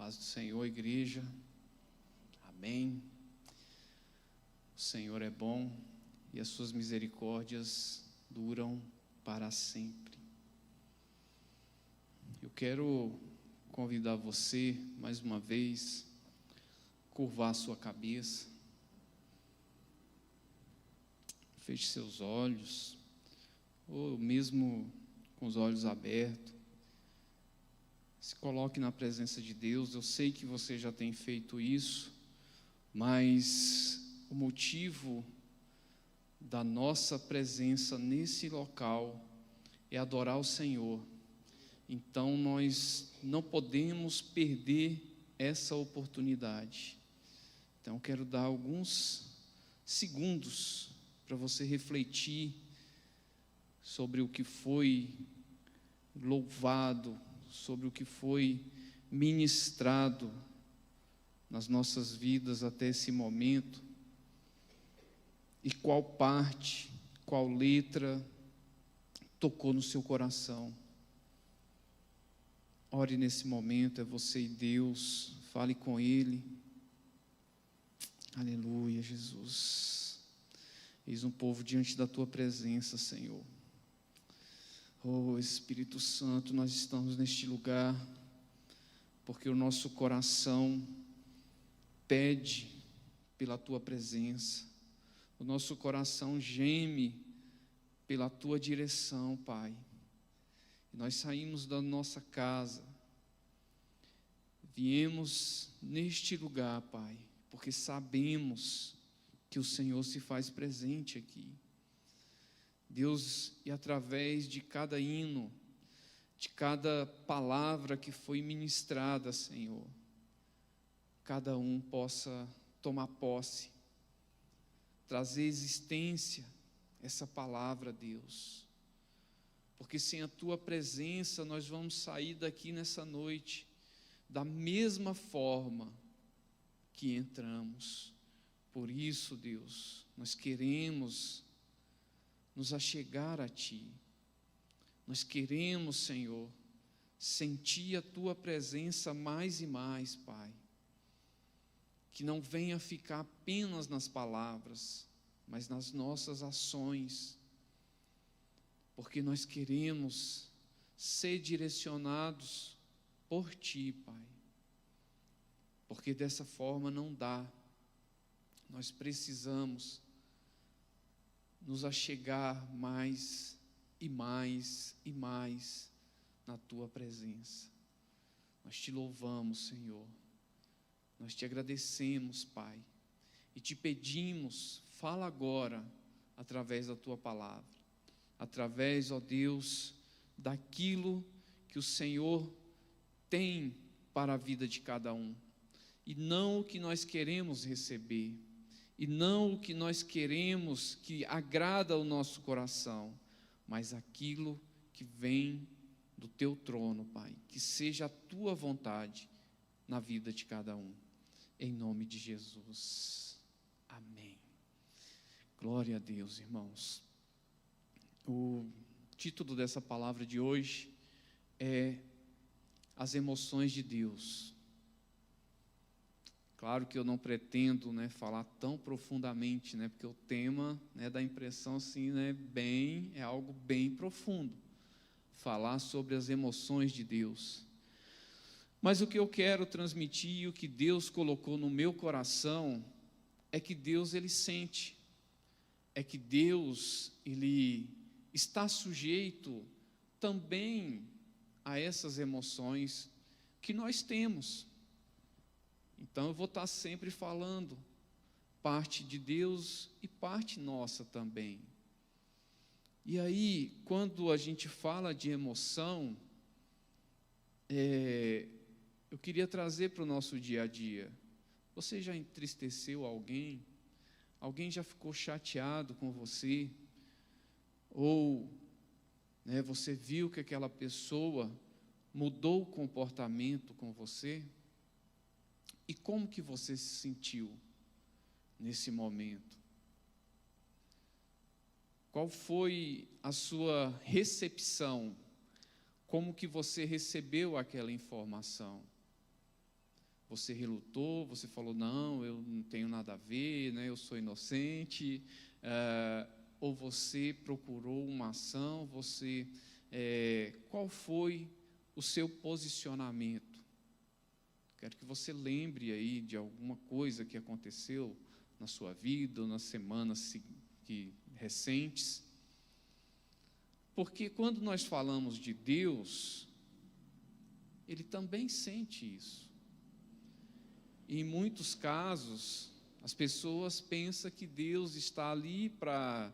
Paz do Senhor, igreja. Amém. O Senhor é bom e as suas misericórdias duram para sempre. Eu quero convidar você, mais uma vez, curvar a sua cabeça. Feche seus olhos, ou mesmo com os olhos abertos. Se coloque na presença de Deus. Eu sei que você já tem feito isso, mas o motivo da nossa presença nesse local é adorar o Senhor. Então nós não podemos perder essa oportunidade. Então eu quero dar alguns segundos para você refletir sobre o que foi louvado, sobre o que foi ministrado nas nossas vidas até esse momento, e qual parte, qual letra tocou no seu coração. Ore nesse momento, é você e Deus, fale com Ele. Aleluia, Jesus. Eis um povo diante da Tua presença, Senhor. Oh, Espírito Santo, nós estamos neste lugar porque o nosso coração pede pela Tua presença. O nosso coração geme pela Tua direção, Pai. E nós saímos da nossa casa, viemos neste lugar, Pai, porque sabemos que o Senhor se faz presente aqui. Deus, e através de cada hino, de cada palavra que foi ministrada, Senhor, cada um possa tomar posse, trazer existência essa palavra, Deus. Porque sem a Tua presença nós vamos sair daqui nessa noite da mesma forma que entramos. Por isso, Deus, nós queremos nos achegar a Ti. Nós queremos, Senhor, sentir a Tua presença mais e mais, Pai. Que não venha ficar apenas nas palavras, mas nas nossas ações. Porque nós queremos ser direcionados por Ti, Pai. Porque dessa forma não dá. Nós precisamos nos achegar mais e mais e mais na Tua presença. Nós Te louvamos, Senhor. Nós Te agradecemos, Pai. E Te pedimos, fala agora através da Tua palavra. Através, ó Deus, daquilo que o Senhor tem para a vida de cada um. E não o que nós queremos receber. E não o que nós queremos que agrada ao nosso coração, mas aquilo que vem do Teu trono, Pai. Que seja a Tua vontade na vida de cada um. Em nome de Jesus. Amém. Glória a Deus, irmãos. O título dessa palavra de hoje é As Emoções de Deus. Claro que eu não pretendo, falar tão profundamente, porque o tema, dá a impressão assim, é algo bem profundo. Falar sobre as emoções de Deus. Mas o que eu quero transmitir, e o que Deus colocou no meu coração, é que Deus, Ele sente. É que Deus, Ele está sujeito também a essas emoções que nós temos. Então eu vou estar sempre falando parte de Deus e parte nossa também. E aí, quando a gente fala de emoção, eu queria trazer para o nosso dia a dia. Você já entristeceu alguém? Alguém já ficou chateado com você? Ou você viu que aquela pessoa mudou o comportamento com você? E como que você se sentiu nesse momento? Qual foi a sua recepção? Como que você recebeu aquela informação? você relutou, você falou, não, eu não tenho nada a ver, né, eu sou inocente, ou você procurou uma ação, qual foi o seu posicionamento? Quero que você lembre aí de alguma coisa que aconteceu na sua vida, ou nas semanas recentes. Porque quando nós falamos de Deus, Ele também sente isso. E em muitos casos, as pessoas pensam que Deus está ali para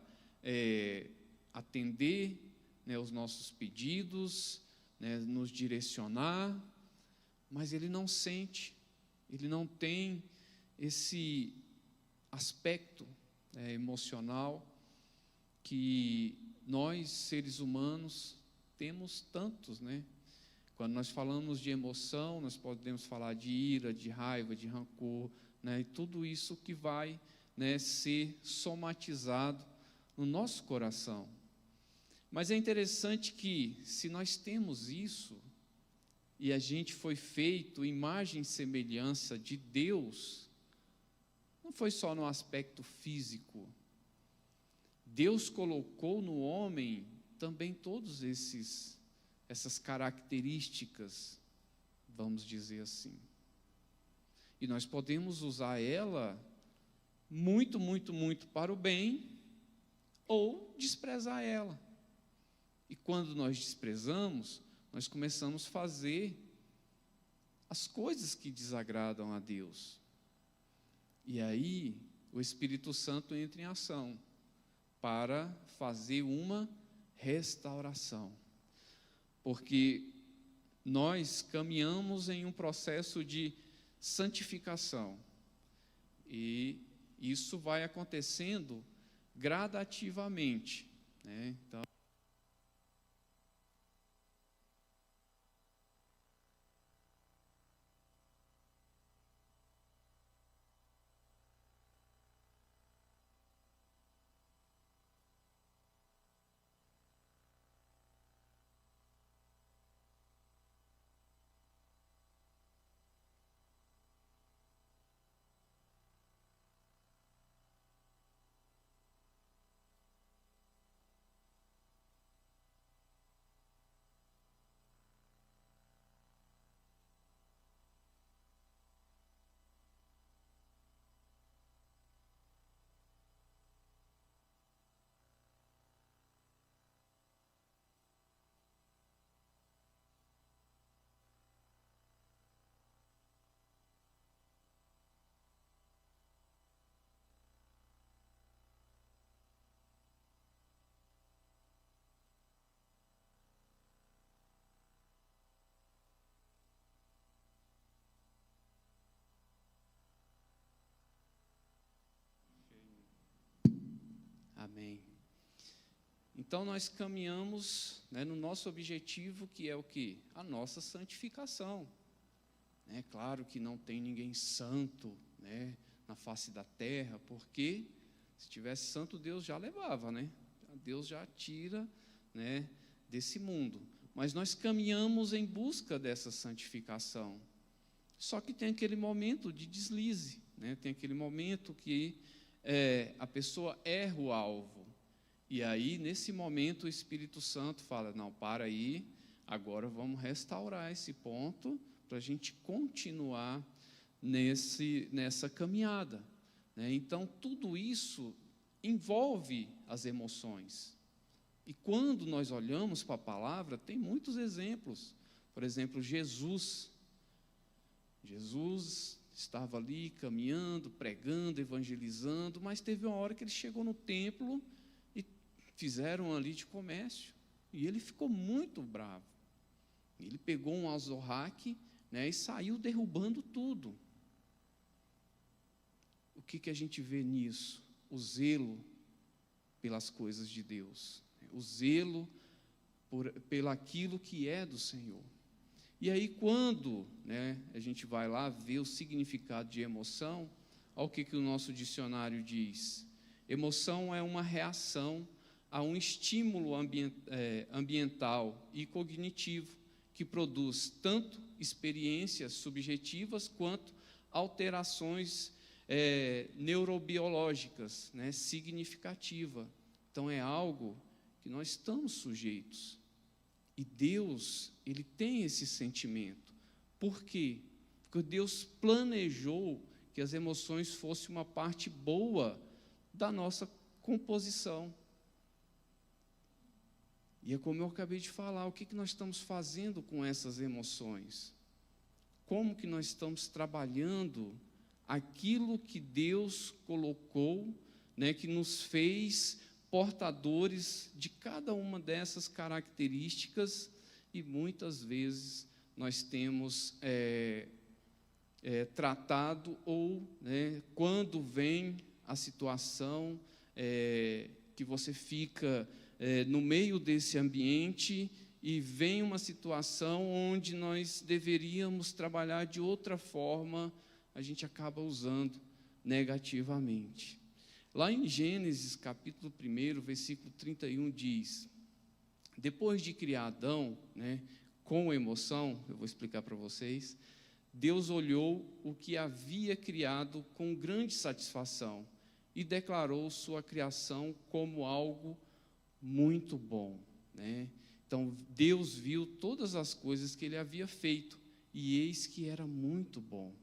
atender, né, os nossos pedidos, né, nos direcionar, mas Ele não sente, Ele não tem esse aspecto emocional que nós, seres humanos, temos tantos, né? Quando nós falamos de emoção, nós podemos falar de ira, de raiva, de rancor, né? E tudo isso que vai, né, ser somatizado no nosso coração. Mas é interessante que, se nós temos isso, e a gente foi feito imagem e semelhança de Deus, não foi só no aspecto físico. Deus colocou no homem também todos essas características, vamos dizer assim. E nós podemos usar ela muito, muito, muito para o bem, ou desprezar ela. E quando nós desprezamos, nós começamos a fazer as coisas que desagradam a Deus. E aí, o Espírito Santo entra em ação para fazer uma restauração. Porque nós caminhamos em um processo de santificação. E isso vai acontecendo gradativamente, né? Então, amém. Então nós caminhamos, né, no nosso objetivo, que é o quê? A nossa santificação. É claro que não tem ninguém santo, né, na face da terra, porque se tivesse santo, Deus já levava, né? Deus já tira, né, desse mundo. Mas nós caminhamos em busca dessa santificação. Só que tem aquele momento de deslize, né? Tem aquele momento que a pessoa erra o alvo. E aí, nesse momento, o Espírito Santo fala, não, para aí, agora vamos restaurar esse ponto para a gente continuar nessa caminhada, né? Então, tudo isso envolve as emoções. E quando nós olhamos para a palavra, tem muitos exemplos. Por exemplo, Jesus estava ali caminhando, pregando, evangelizando, mas teve uma hora que ele chegou no templo e fizeram ali de comércio. E ele ficou muito bravo. Ele pegou um azorraque, né, e saiu derrubando tudo. O que a gente vê nisso? O zelo pelas coisas de Deus. O zelo pelaquilo que é do Senhor. E aí, quando, né, a gente vai lá ver o significado de emoção, olha o que o nosso dicionário diz. Emoção é uma reação a um estímulo ambiental e cognitivo que produz tanto experiências subjetivas quanto alterações neurobiológicas, né, significativa. Então é algo que nós estamos sujeitos. E Deus, Ele tem esse sentimento. Por quê? Porque Deus planejou que as emoções fossem uma parte boa da nossa composição. E é como eu acabei de falar, o que nós estamos fazendo com essas emoções? Como que nós estamos trabalhando aquilo que Deus colocou, né, que nos fez portadores de cada uma dessas características, e muitas vezes nós temos tratado, ou, né, quando vem a situação que você fica no meio desse ambiente e vem uma situação onde nós deveríamos trabalhar de outra forma, a gente acaba usando negativamente. Lá em Gênesis, capítulo 1, versículo 31, diz: depois de criar Adão, né, com emoção, eu vou explicar para vocês, Deus olhou o que havia criado com grande satisfação e declarou sua criação como algo muito bom, né? Então, Deus viu todas as coisas que Ele havia feito, e eis que era muito bom.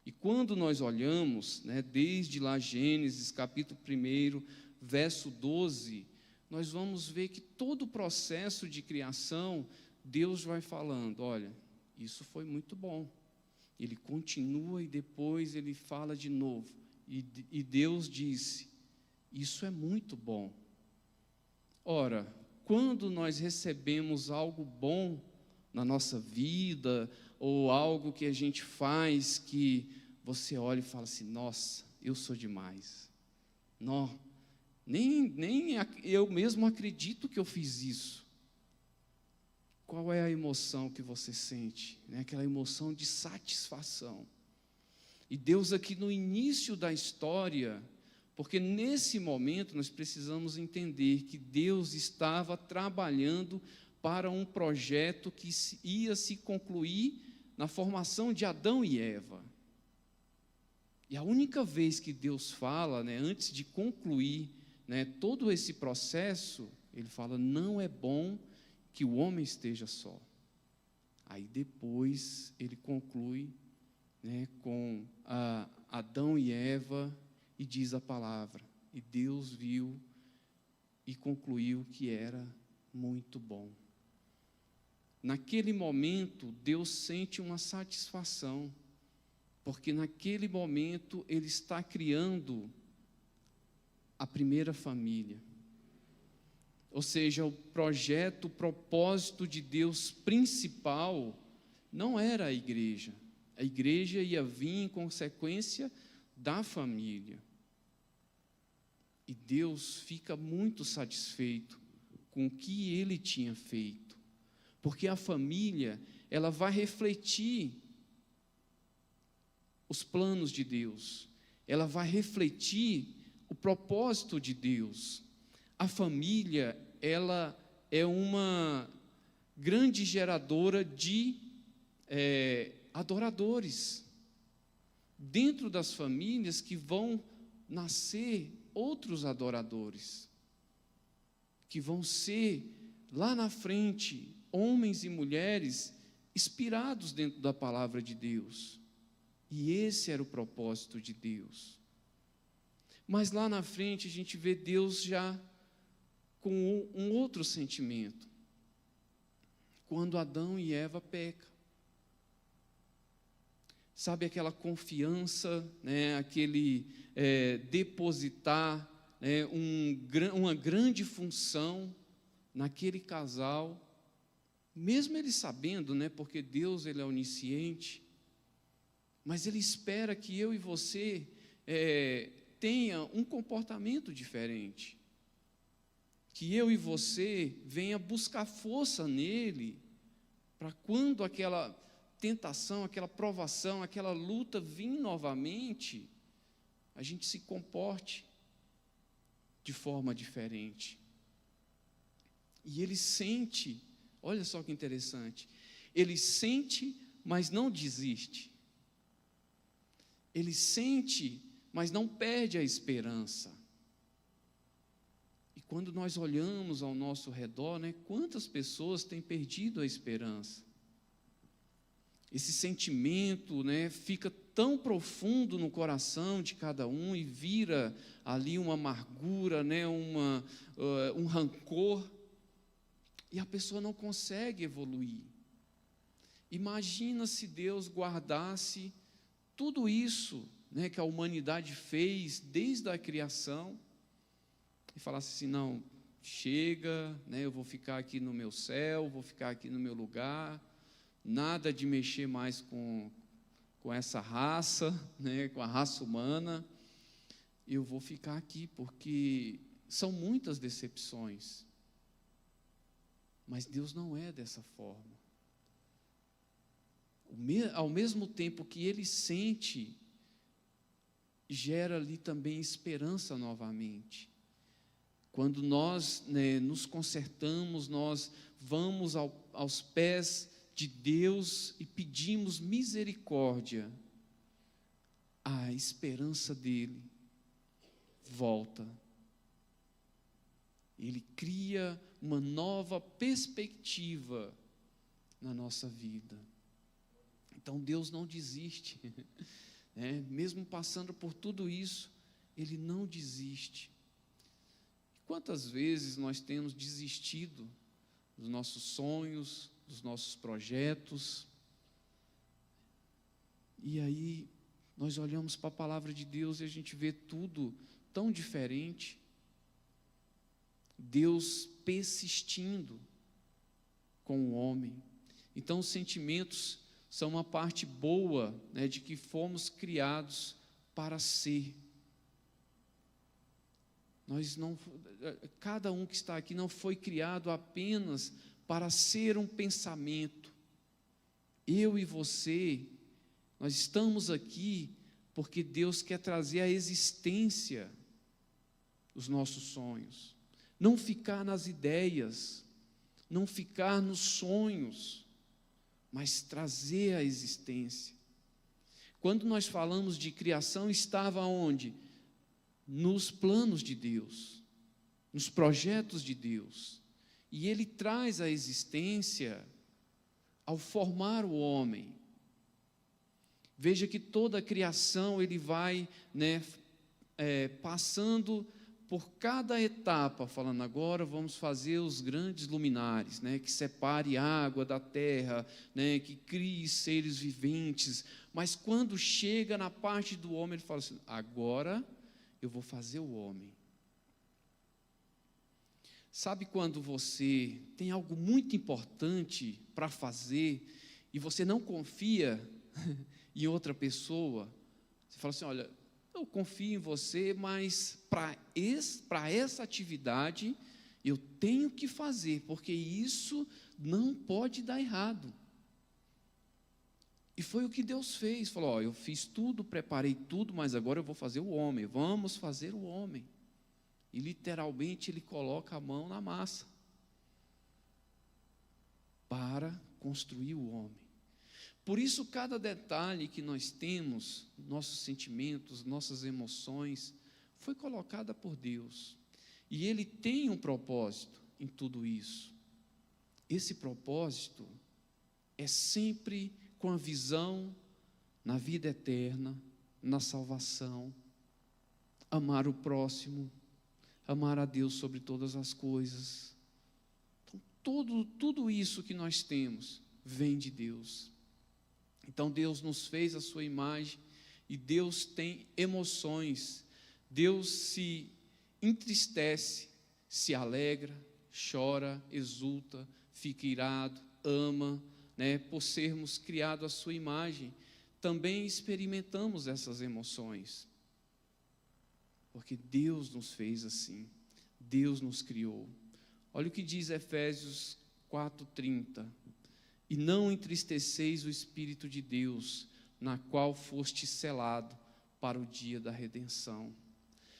E quando nós olhamos, né, desde lá Gênesis, capítulo 1, verso 12, nós vamos ver que todo o processo de criação, Deus vai falando, olha, isso foi muito bom. Ele continua e depois Ele fala de novo. E Deus disse, isso é muito bom. Ora, quando nós recebemos algo bom na nossa vida, ou algo que a gente faz que você olha e fala assim, nossa, eu sou demais. Não, nem eu mesmo acredito que eu fiz isso. Qual é a emoção que você sente? Né? Aquela emoção de satisfação. E Deus aqui no início da história, porque nesse momento nós precisamos entender que Deus estava trabalhando para um projeto que ia se concluir na formação de Adão e Eva. E a única vez que Deus fala, né, antes de concluir, né, todo esse processo, Ele fala, não é bom que o homem esteja só. Aí depois Ele conclui, né, com Adão e Eva, e diz a palavra, e Deus viu e concluiu que era muito bom. Naquele momento, Deus sente uma satisfação, porque naquele momento Ele está criando a primeira família. Ou seja, o projeto, o propósito de Deus principal não era a igreja. A igreja ia vir em consequência da família. E Deus fica muito satisfeito com o que Ele tinha feito. Porque a família, ela vai refletir os planos de Deus. Ela vai refletir o propósito de Deus. A família, ela é uma grande geradora de adoradores. Dentro das famílias que vão nascer outros adoradores, que vão ser, lá na frente, homens e mulheres inspirados dentro da palavra de Deus. E esse era o propósito de Deus. Mas lá na frente a gente vê Deus já com um outro sentimento. Quando Adão e Eva pecam. Sabe aquela confiança, né, aquele depositar, né, uma grande função naquele casal, mesmo ele sabendo, né, porque Deus ele é onisciente, mas Ele espera que eu e você tenha um comportamento diferente, que eu e você venha buscar força nele, para quando aquela tentação, aquela provação, aquela luta vir novamente, a gente se comporte de forma diferente. E Ele sente, olha só que interessante, Ele sente mas não desiste. Ele sente, mas não perde a esperança. E quando nós olhamos ao nosso redor, né, quantas pessoas têm perdido a esperança? Esse sentimento, né, fica tão profundo no coração de cada um e vira ali uma amargura, né, um rancor, e a pessoa não consegue evoluir. Imagina se Deus guardasse tudo isso, né, que a humanidade fez desde a criação e falasse assim: não, chega, né, eu vou ficar aqui no meu céu, vou ficar aqui no meu lugar, nada de mexer mais com essa raça, né, com a raça humana, eu vou ficar aqui, porque são muitas decepções. Mas Deus não é dessa forma. Ao mesmo tempo que Ele sente, gera ali também esperança novamente. Quando nós, né, nos consertamos, nós vamos aos pés de Deus e pedimos misericórdia, a esperança dele volta. Ele cria uma nova perspectiva na nossa vida. Então Deus não desiste, né? Mesmo passando por tudo isso, Ele não desiste. Quantas vezes nós temos desistido dos nossos sonhos, dos nossos projetos, e aí nós olhamos para a palavra de Deus e a gente vê tudo tão diferente. Deus persistindo com o homem. Então os sentimentos são uma parte boa, né, de que fomos criados para ser. Cada um que está aqui não foi criado apenas para ser um pensamento. Eu e você, nós estamos aqui porque Deus quer trazer à existência os nossos sonhos. Não ficar nas ideias, não ficar nos sonhos, mas trazer à existência. Quando nós falamos de criação, estava onde? Nos planos de Deus, nos projetos de Deus. E Ele traz à existência ao formar o homem. Veja que toda a criação Ele vai, né, passando por cada etapa, falando: agora vamos fazer os grandes luminares, né, que separe a água da terra, né, que crie seres viventes. Mas quando chega na parte do homem, Ele fala assim: agora eu vou fazer o homem. Sabe quando você tem algo muito importante para fazer e você não confia em outra pessoa? Você fala assim: olha, eu confio em você, mas para essa atividade eu tenho que fazer, porque isso não pode dar errado. E foi o que Deus fez. Falou: ó, eu fiz tudo, preparei tudo, mas agora eu vou fazer o homem. Vamos fazer o homem. E literalmente Ele coloca a mão na massa para construir o homem. Por isso, cada detalhe que nós temos, nossos sentimentos, nossas emoções, foi colocada por Deus. E Ele tem um propósito em tudo isso. Esse propósito é sempre com a visão na vida eterna, na salvação, amar o próximo, amar a Deus sobre todas as coisas. Então, tudo isso que nós temos vem de Deus. Então Deus nos fez a sua imagem e Deus tem emoções. Deus se entristece, se alegra, chora, exulta, fica irado, ama, né, por sermos criados à sua imagem. Também experimentamos essas emoções, porque Deus nos fez assim, Deus nos criou. Olha o que diz Efésios 4:30. E não entristeceis o Espírito de Deus, na qual foste selado para o dia da redenção.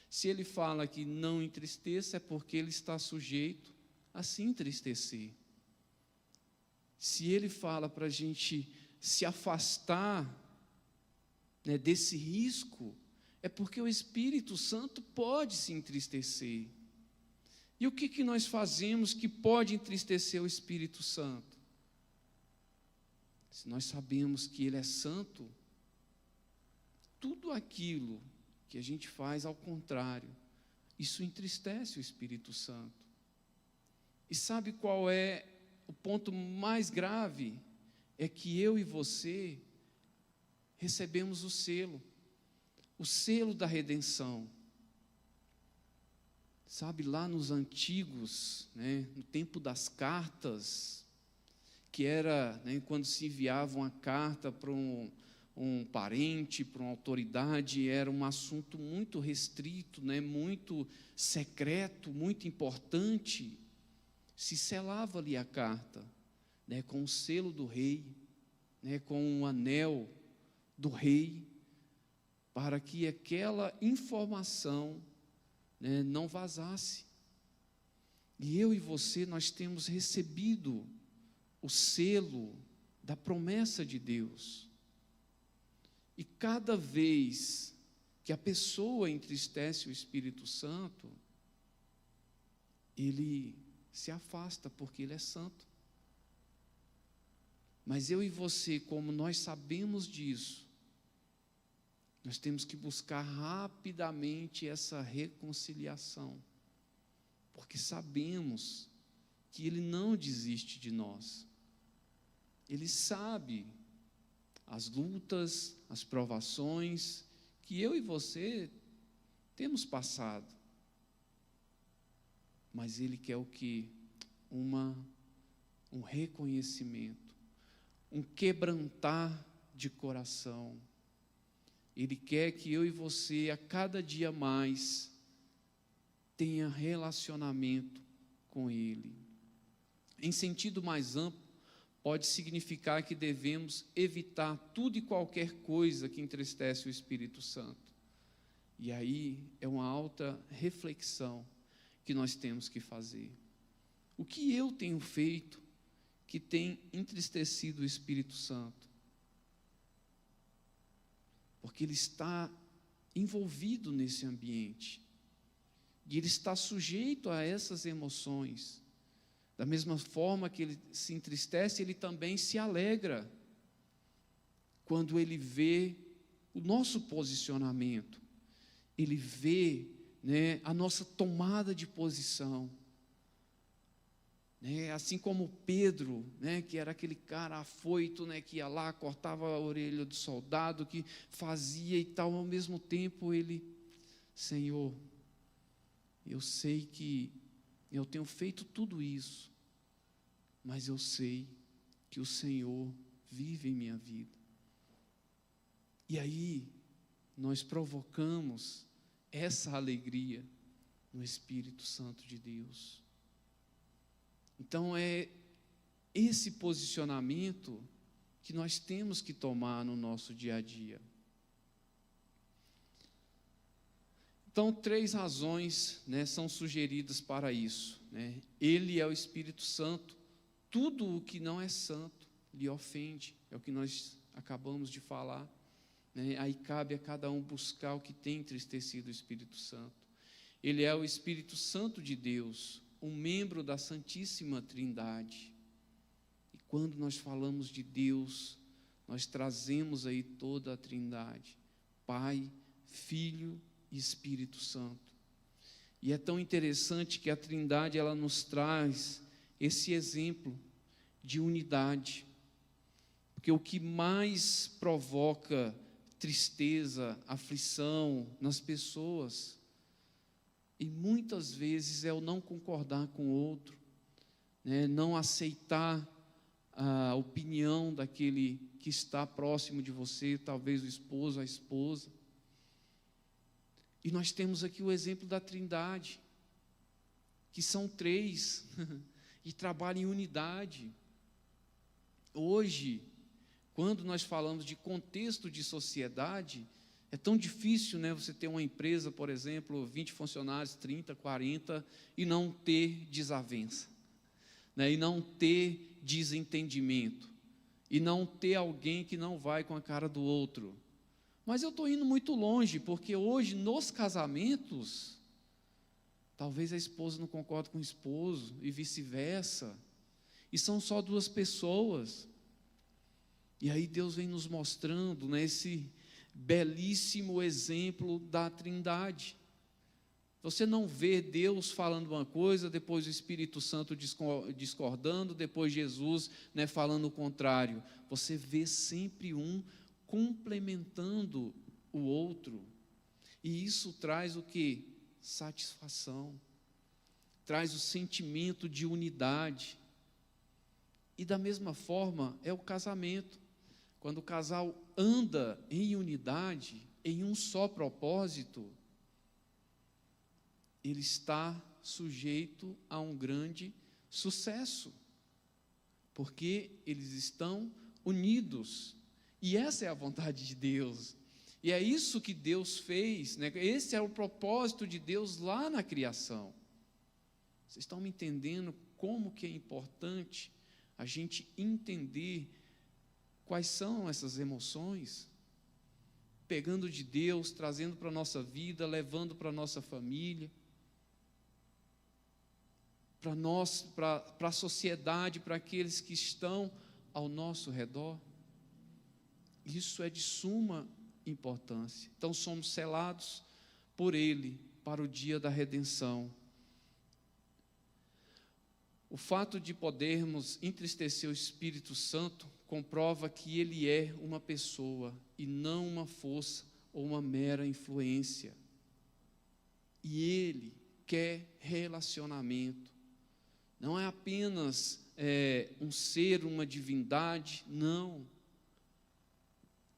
Se ele fala que não entristeça, é porque ele está sujeito a se entristecer. Se ele fala para a gente se afastar, né, desse risco, é porque o Espírito Santo pode se entristecer. E o que nós fazemos que pode entristecer o Espírito Santo? Se nós sabemos que Ele é santo, tudo aquilo que a gente faz ao contrário, isso entristece o Espírito Santo. E sabe qual é o ponto mais grave? É que eu e você recebemos o selo da redenção. Sabe, lá nos antigos, né, no tempo das cartas, que era, né, quando se enviava uma carta para um parente, para uma autoridade, era um assunto muito restrito, né, muito secreto, muito importante. Se selava ali a carta, né, com o selo do rei, né, com o anel do rei, para que aquela informação, né, não vazasse. E eu e você, nós temos recebido o selo da promessa de Deus. E cada vez que a pessoa entristece o Espírito Santo, ele se afasta, porque ele é santo. Mas eu e você, como nós sabemos disso, nós temos que buscar rapidamente essa reconciliação, porque sabemos que Ele não desiste de nós. Ele sabe as lutas, as provações que eu e você temos passado. Mas Ele quer o quê? Um reconhecimento, um quebrantar de coração. Ele quer que eu e você, a cada dia mais, tenha relacionamento com Ele. Em sentido mais amplo, pode significar que devemos evitar tudo e qualquer coisa que entristece o Espírito Santo. E aí é uma alta reflexão que nós temos que fazer. O que eu tenho feito que tem entristecido o Espírito Santo? Porque ele está envolvido nesse ambiente, e ele está sujeito a essas emoções. Da mesma forma que ele se entristece, ele também se alegra quando ele vê o nosso posicionamento, ele vê, né, a nossa tomada de posição. Assim como Pedro, né, que era aquele cara afoito, né, que ia lá, cortava a orelha do soldado, que fazia e tal, ao mesmo tempo ele, Senhor, eu sei que eu tenho feito tudo isso, mas eu sei que o Senhor vive em minha vida. E aí nós provocamos essa alegria no Espírito Santo de Deus. Então é esse posicionamento que nós temos que tomar no nosso dia a dia. Então, 3 razões, né, são sugeridas para isso, né? Ele é o Espírito Santo, tudo o que não é santo lhe ofende, é o que nós acabamos de falar, né? Aí cabe a cada um buscar o que tem entristecido o Espírito Santo. Ele é o Espírito Santo de Deus, um membro da Santíssima Trindade. E quando nós falamos de Deus, nós trazemos aí toda a Trindade, Pai, Filho e Espírito Santo. E é tão interessante que a Trindade, ela nos traz esse exemplo de unidade, porque o que mais provoca tristeza, aflição nas pessoas, e muitas vezes é o não concordar com o outro, né? Não aceitar a opinião daquele que está próximo de você, talvez o esposo, a esposa. E nós temos aqui o exemplo da Trindade, que são 3, e trabalham em unidade. Hoje, quando nós falamos de contexto de sociedade, é tão difícil, né, você ter uma empresa, por exemplo, 20 funcionários, 30, 40, e não ter desavença, né, e não ter desentendimento. e não ter alguém que não vai com a cara do outro. Mas eu estou indo muito longe, porque hoje, nos casamentos, talvez a esposa não concorde com o esposo, e vice-versa, e são só duas pessoas. E aí Deus vem nos mostrando, né, esse belíssimo exemplo da Trindade. Você não vê Deus falando uma coisa, depois o Espírito Santo discordando, depois Jesus, né, falando o contrário. Você vê sempre um complementando o outro. E isso traz o quê? Satisfação. Traz o sentimento de unidade. E da mesma forma é o casamento. Quando o casal anda em unidade, em um só propósito, ele está sujeito a um grande sucesso, porque eles estão unidos, e essa é a vontade de Deus, e é isso que Deus fez, né? Esse é o propósito de Deus lá na criação. Vocês estão me entendendo como que é importante a gente entender quais são essas emoções? Pegando de Deus, trazendo para a nossa vida, levando para a nossa família, para nós, para a sociedade, para aqueles que estão ao nosso redor. Isso é de suma importância. Então somos selados por Ele para o dia da redenção. O fato de podermos entristecer o Espírito Santo comprova que Ele é uma pessoa e não uma força ou uma mera influência. E Ele quer relacionamento. Não é apenas um ser, uma divindade, não.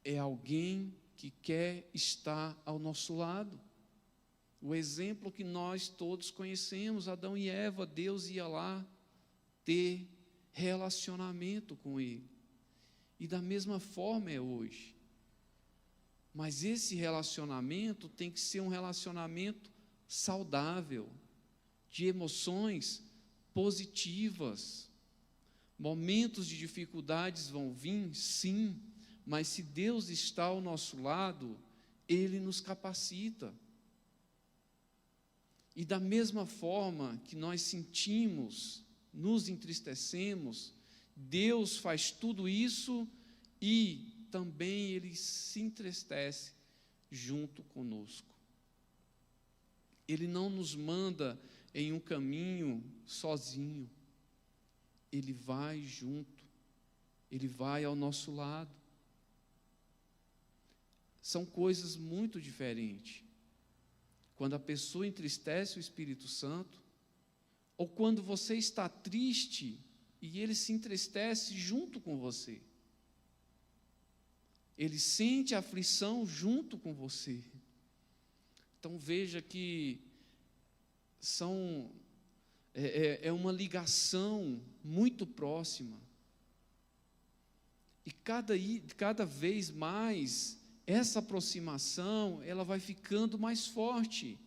É alguém que quer estar ao nosso lado. O exemplo que nós todos conhecemos, Adão e Eva, Deus ia lá ter relacionamento com Ele. E da mesma forma é hoje. Mas esse relacionamento tem que ser um relacionamento saudável, de emoções positivas. Momentos de dificuldades vão vir, sim, mas se Deus está ao nosso lado, Ele nos capacita. E da mesma forma que nós sentimos, nos entristecemos, Deus faz tudo isso e também Ele se entristece junto conosco. Ele não nos manda em um caminho sozinho. Ele vai junto, Ele vai ao nosso lado. São coisas muito diferentes. Quando a pessoa entristece o Espírito Santo, ou quando você está triste e Ele se entristece junto com você. Ele sente a aflição junto com você. Então veja que é uma ligação muito próxima. E cada vez mais, essa aproximação, ela vai ficando mais forte,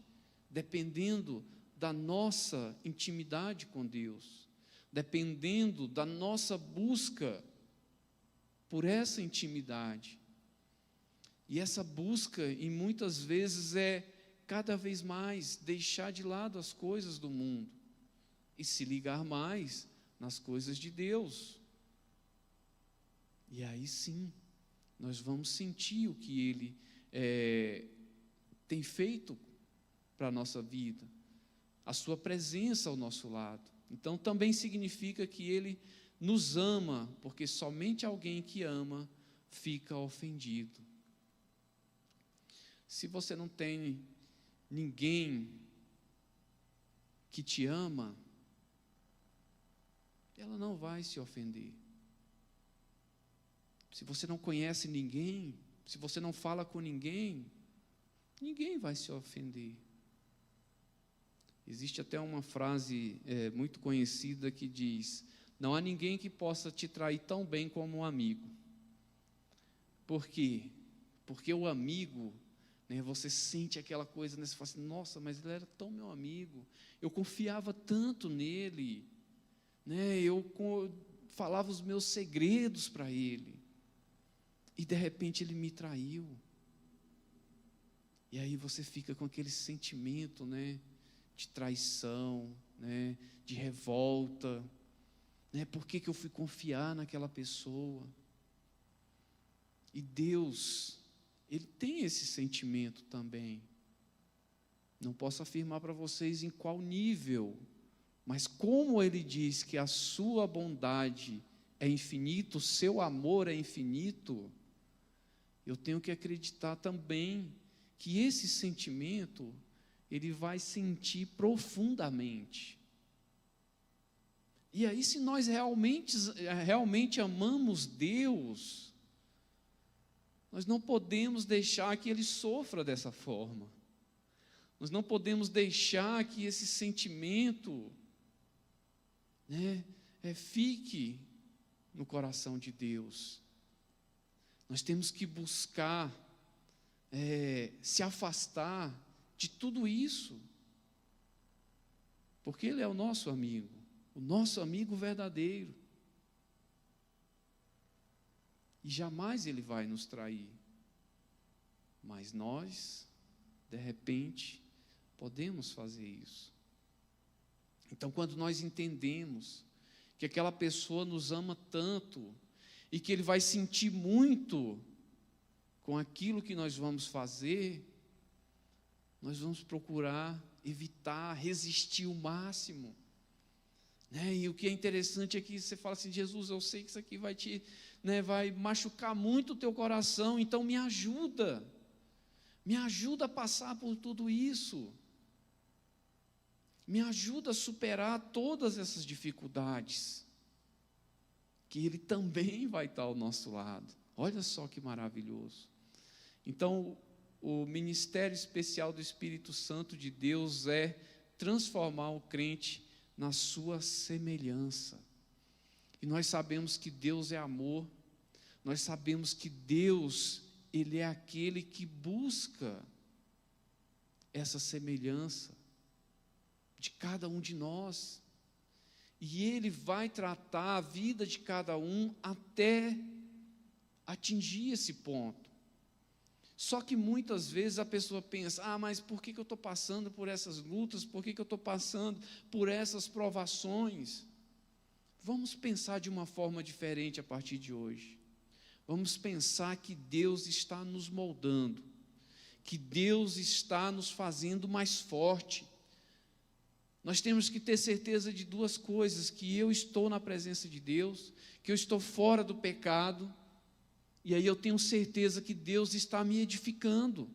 dependendo da nossa intimidade com Deus, dependendo da nossa busca por essa intimidade. E essa busca, e muitas vezes, é cada vez mais deixar de lado as coisas do mundo e se ligar mais nas coisas de Deus. E aí sim, nós vamos sentir o que Ele tem feito para a nossa vida, a sua presença ao nosso lado. Então também significa que Ele nos ama, porque somente alguém que ama fica ofendido. Se você não tem ninguém que te ama, ela não vai se ofender. Se você não conhece ninguém, se você não fala com ninguém, ninguém vai se ofender. Existe até uma frase muito conhecida que diz: não há ninguém que possa te trair tão bem como um amigo. Por quê? Porque o amigo, né, você sente aquela coisa, né, você fala assim: nossa, mas ele era tão meu amigo, eu confiava tanto nele, né, eu falava os meus segredos para ele, e de repente ele me traiu. E aí você fica com aquele sentimento, né, de traição, né, de revolta, né, por que eu fui confiar naquela pessoa? E Deus, Ele tem esse sentimento também. Não posso afirmar para vocês em qual nível, mas como Ele diz que a sua bondade é infinita, o seu amor é infinito, eu tenho que acreditar também que esse sentimento ele vai sentir profundamente. E aí, se nós realmente amamos Deus, nós não podemos deixar que Ele sofra dessa forma. Nós não podemos deixar que esse sentimento, né, fique no coração de Deus. Nós temos que buscar se afastar de tudo isso, porque Ele é o nosso amigo verdadeiro, e jamais Ele vai nos trair, mas nós, de repente, podemos fazer isso. Então, quando nós entendemos que aquela pessoa nos ama tanto, e que Ele vai sentir muito com aquilo que nós vamos fazer, nós vamos procurar evitar, resistir o máximo, né? E o que é interessante é que você fala assim: Jesus, eu sei que isso aqui vai vai machucar muito o teu coração, então me ajuda a passar por tudo isso, me ajuda a superar todas essas dificuldades, que Ele também vai estar ao nosso lado. Olha só que maravilhoso. Então, o ministério especial do Espírito Santo de Deus é transformar o crente na sua semelhança. E nós sabemos que Deus é amor, nós sabemos que Deus, Ele é aquele que busca essa semelhança de cada um de nós. E Ele vai tratar a vida de cada um até atingir esse ponto. Só que muitas vezes a pessoa pensa: mas por que eu estou passando por essas lutas? Por que eu estou passando por essas provações? Vamos pensar de uma forma diferente a partir de hoje. Vamos pensar que Deus está nos moldando, que Deus está nos fazendo mais forte. Nós temos que ter certeza de duas coisas: que eu estou na presença de Deus, que eu estou fora do pecado, e aí eu tenho certeza que Deus está me edificando,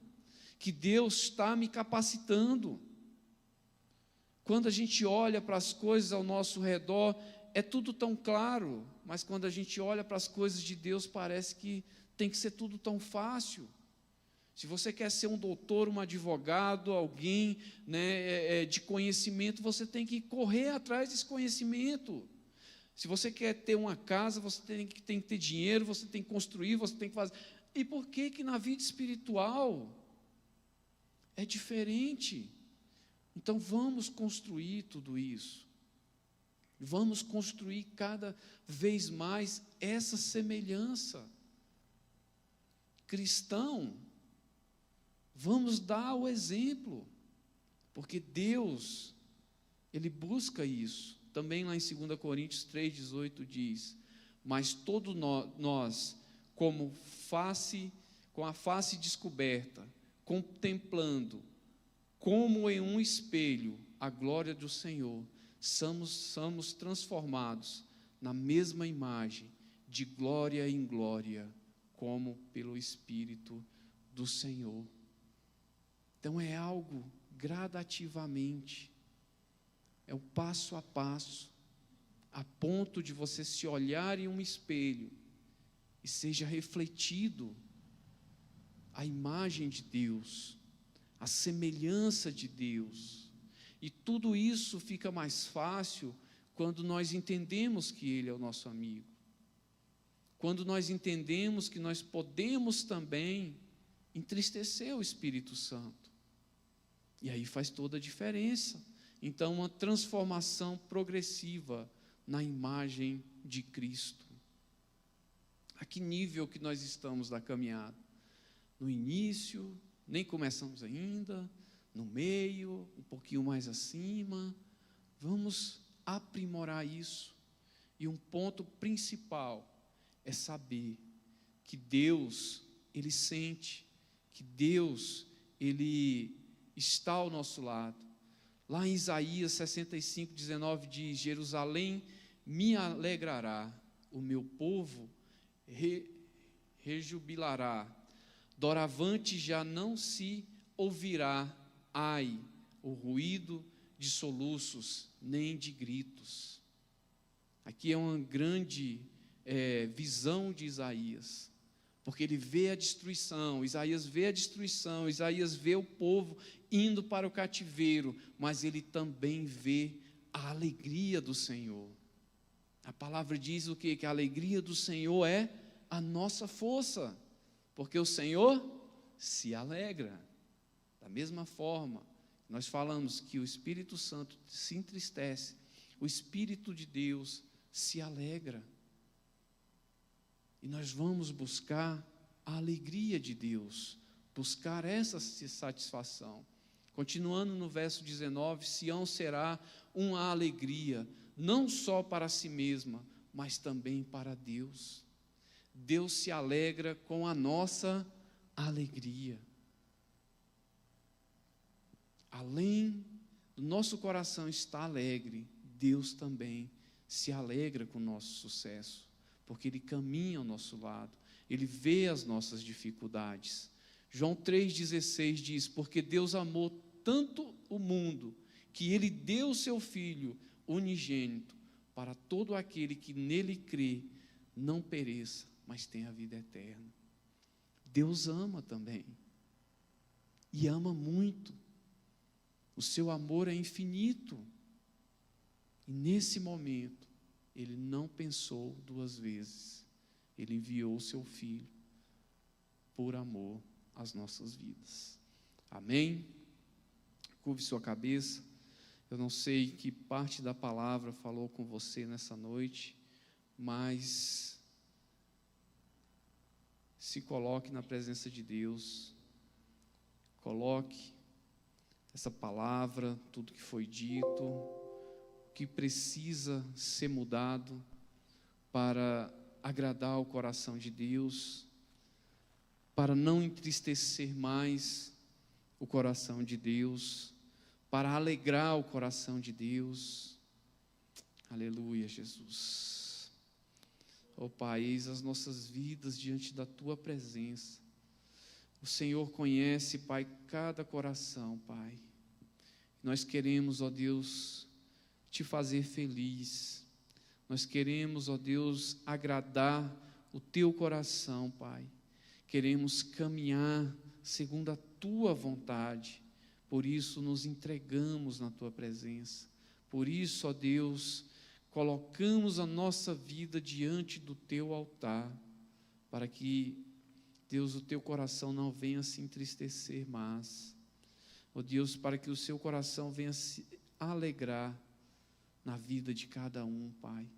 que Deus está me capacitando. Quando a gente olha para as coisas ao nosso redor, é tudo tão claro, mas quando a gente olha para as coisas de Deus, parece que tem que ser tudo tão fácil. Se você quer ser um doutor, um advogado, alguém, de conhecimento, você tem que correr atrás desse conhecimento. Se você quer ter uma casa, você tem que ter dinheiro, você tem que construir, você tem que fazer. E por que na vida espiritual é diferente? Então vamos construir tudo isso. Vamos construir cada vez mais essa semelhança. Cristão, vamos dar o exemplo, porque Deus, Ele busca isso. Também lá em 2 Coríntios 3,18 diz: mas todos nós, com a face descoberta, contemplando, como em um espelho, a glória do Senhor, somos transformados na mesma imagem, de glória em glória, como pelo Espírito do Senhor. Então é algo gradativamente, é o passo a passo, a ponto de você se olhar em um espelho e seja refletido a imagem de Deus, a semelhança de Deus. E tudo isso fica mais fácil quando nós entendemos que Ele é o nosso amigo, quando nós entendemos que nós podemos também entristecer o Espírito Santo, e aí faz toda a diferença. Então, uma transformação progressiva na imagem de Cristo. A que nível que nós estamos da caminhada? No início, nem começamos ainda, no meio, um pouquinho mais acima. Vamos aprimorar isso. E um ponto principal é saber que Deus, Ele sente, que Deus, Ele está ao nosso lado. Lá em Isaías 65:19 diz: Jerusalém me alegrará, o meu povo rejubilará, doravante já não se ouvirá, ai, o ruído de soluços, nem de gritos. Aqui é uma grande visão de Isaías, porque ele vê a destruição, Isaías vê a destruição, Isaías vê o povo indo para o cativeiro, mas ele também vê a alegria do Senhor. A palavra diz o quê? Que a alegria do Senhor é a nossa força, porque o Senhor se alegra. Da mesma forma, nós falamos que o Espírito Santo se entristece, o Espírito de Deus se alegra. E nós vamos buscar a alegria de Deus, buscar essa satisfação. Continuando no verso 19, Sião será uma alegria, não só para si mesma, mas também para Deus. Deus se alegra com a nossa alegria. Além do nosso coração estar alegre, Deus também se alegra com o nosso sucesso, porque Ele caminha ao nosso lado, Ele vê as nossas dificuldades. João 3,16 diz: porque Deus amou tanto o mundo, que Ele deu o seu Filho unigênito, para todo aquele que nele crê, não pereça, mas tenha a vida eterna. Deus ama também, e ama muito. O seu amor é infinito. E nesse momento, Ele não pensou duas vezes. Ele enviou o seu Filho por amor às nossas vidas. Amém? Curve sua cabeça. Eu não sei que parte da palavra falou com você nessa noite, mas se coloque na presença de Deus. Coloque essa palavra, tudo que foi dito, o que precisa ser mudado para agradar o coração de Deus, para não entristecer mais o coração de Deus, para alegrar o coração de Deus. Aleluia, Jesus. Ó Pai, eis as nossas vidas diante da Tua presença. O Senhor conhece, Pai, cada coração, Pai. Nós queremos, ó Deus, Te fazer feliz. Nós queremos, ó Deus, agradar o Teu coração, Pai. Queremos caminhar segundo a Tua vontade. Por isso nos entregamos na Tua presença. Por isso, ó Deus, colocamos a nossa vida diante do Teu altar, para que, Deus, o Teu coração não venha se entristecer mais. Ó Deus, para que o Seu coração venha se alegrar na vida de cada um, Pai.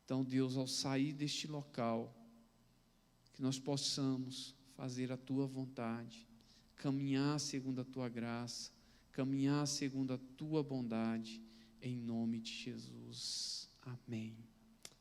Então, Deus, ao sair deste local, que nós possamos fazer a Tua vontade, caminhar segundo a Tua graça, caminhar segundo a Tua bondade, em nome de Jesus. Amém.